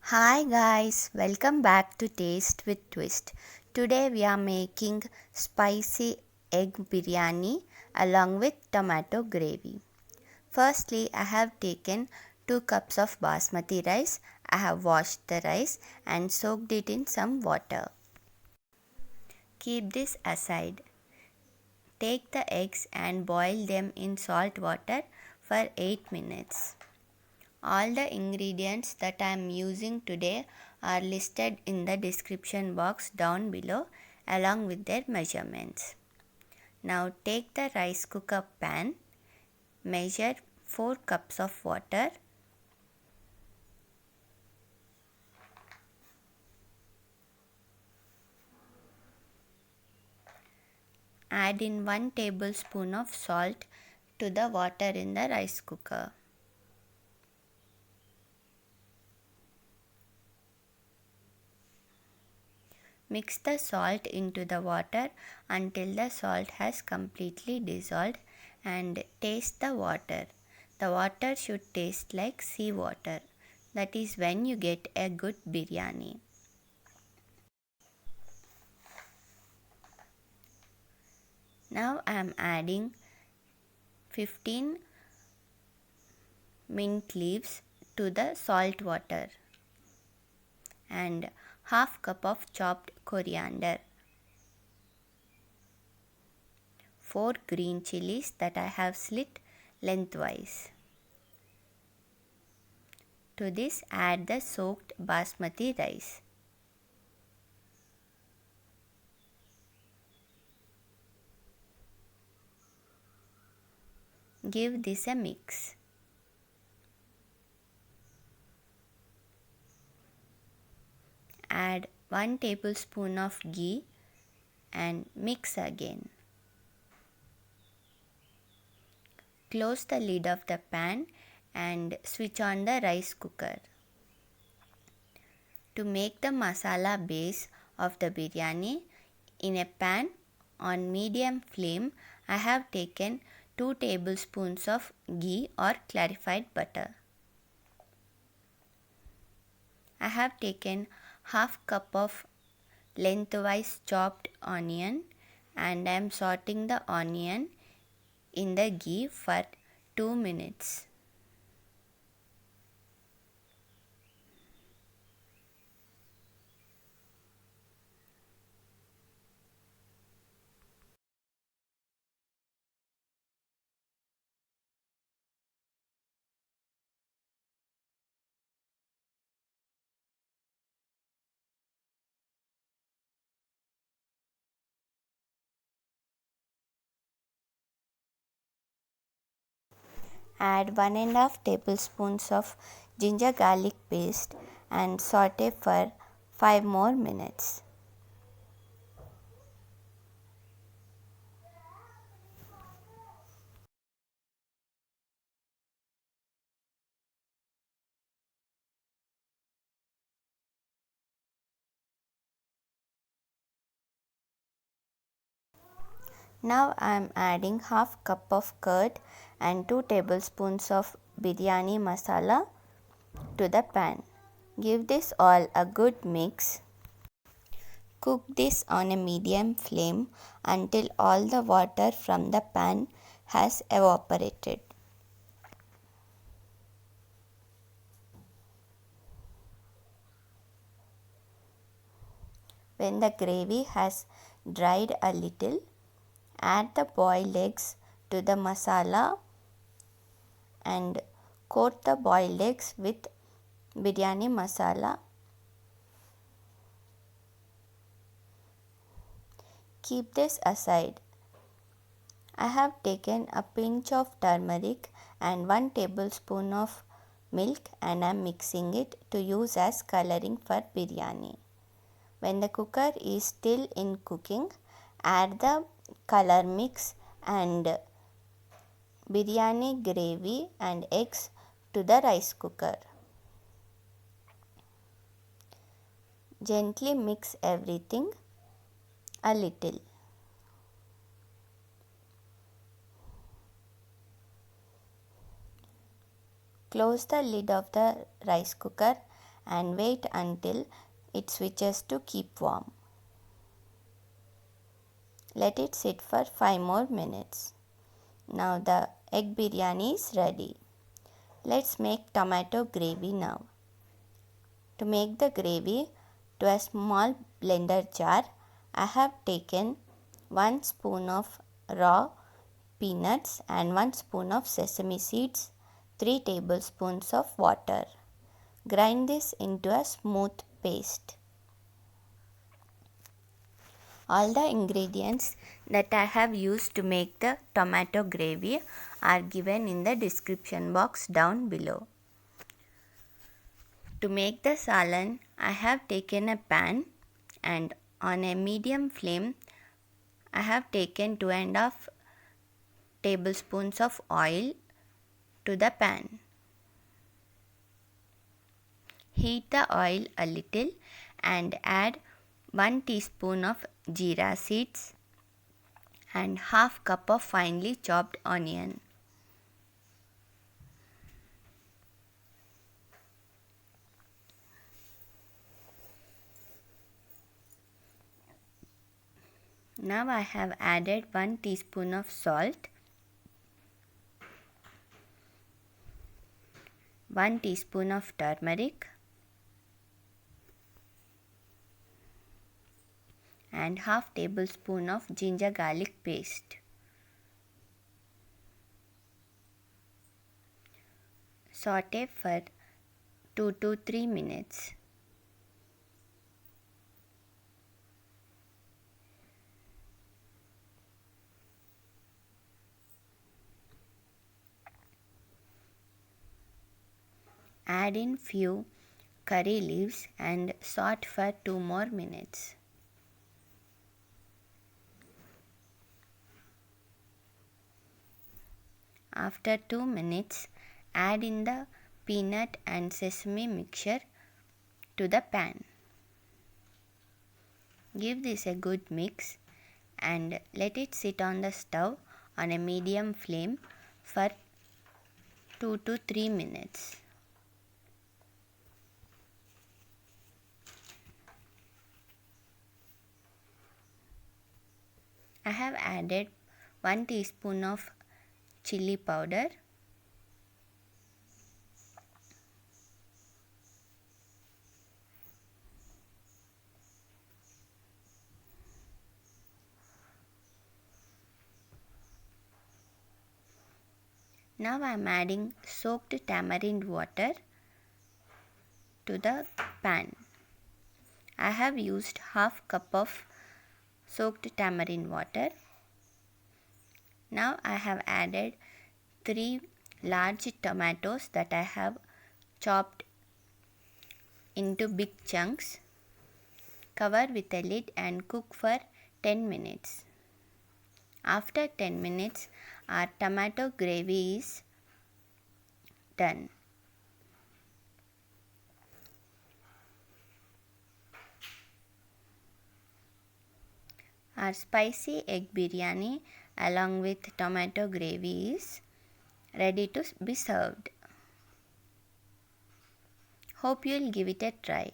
Hi guys, welcome back to Taste with Twist. Today we are making spicy egg biryani along with tomato gravy. Firstly, I have taken 2 cups of basmati rice. I have washed the rice and soaked it in some water. Keep this aside. Take the eggs and boil them in salt water for 8 minutes. All the ingredients that I am using today are listed in the description box down below along with their measurements. Now take the rice cooker pan, measure 4 cups of water, add in 1 tablespoon of salt to the water in the rice cooker. Mix the salt into the water until the salt has completely dissolved and taste the water. The water should taste like sea water. That is when you get a good biryani. Now I am adding 15 mint leaves to the salt water and half cup of chopped coriander, 4 green chillies that I have slit lengthwise. To this add the soaked basmati rice. Give this a mix. Add 1 tablespoon of ghee and mix again. Close the lid of the pan and switch on the rice cooker. To make the masala base of the biryani, in a pan on medium flame, I have taken 2 tablespoons of ghee or clarified butter. I have taken half cup of lengthwise chopped onion and I am sauteing the onion in the ghee for 2 minutes. Add 1.5 tablespoons of ginger garlic paste and saute for 5 more minutes. Now I am adding half cup of curd and 2 tablespoons of biryani masala to the pan. Give this all a good mix. Cook this on a medium flame until all the water from the pan has evaporated. When the gravy has dried a little, add the boiled eggs to the masala and coat the boiled eggs with biryani masala. Keep this aside. I have taken a pinch of turmeric and 1 tablespoon of milk and I am mixing it to use as coloring for biryani. When the cooker is still in cooking, add the color mix and biryani gravy and eggs to the rice cooker. Gently mix everything a little. Close the lid of the rice cooker and wait until it switches to keep warm. Let it sit for 5 more minutes. Now the egg biryani is ready. Let's make tomato gravy now. To make the gravy, to a small blender jar, I have taken 1 spoon of raw peanuts and 1 spoon of sesame seeds, 3 tablespoons of water. Grind this into a smooth paste. All the ingredients that I have used to make the tomato gravy are given in the description box down below. To make the salan, I have taken a pan and on a medium flame I have taken 2.5 tablespoons of oil to the pan. Heat the oil a little and add 1 teaspoon of jeera seeds and half cup of finely chopped onion. Now I have added 1 teaspoon of salt, 1 teaspoon of turmeric and half tablespoon of ginger garlic paste. Saute for 2 to 3 minutes. Add in few curry leaves and saute for 2 more minutes. After 2 minutes, add in the peanut and sesame mixture to the pan. Give this a good mix and let it sit on the stove on a medium flame for 2 to 3 minutes. I have added 1 teaspoon of chilli powder, now I am adding soaked tamarind water to the pan. I have used half cup of soaked tamarind water. Now I have added 3 large tomatoes that I have chopped into big chunks. Cover with a lid and cook for 10 minutes. After 10 minutes, our tomato gravy is done. Our spicy egg biryani along with tomato gravy is ready to be served. Hope you'll give it a try.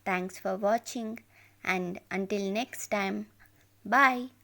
Thanks for watching and until next time, bye.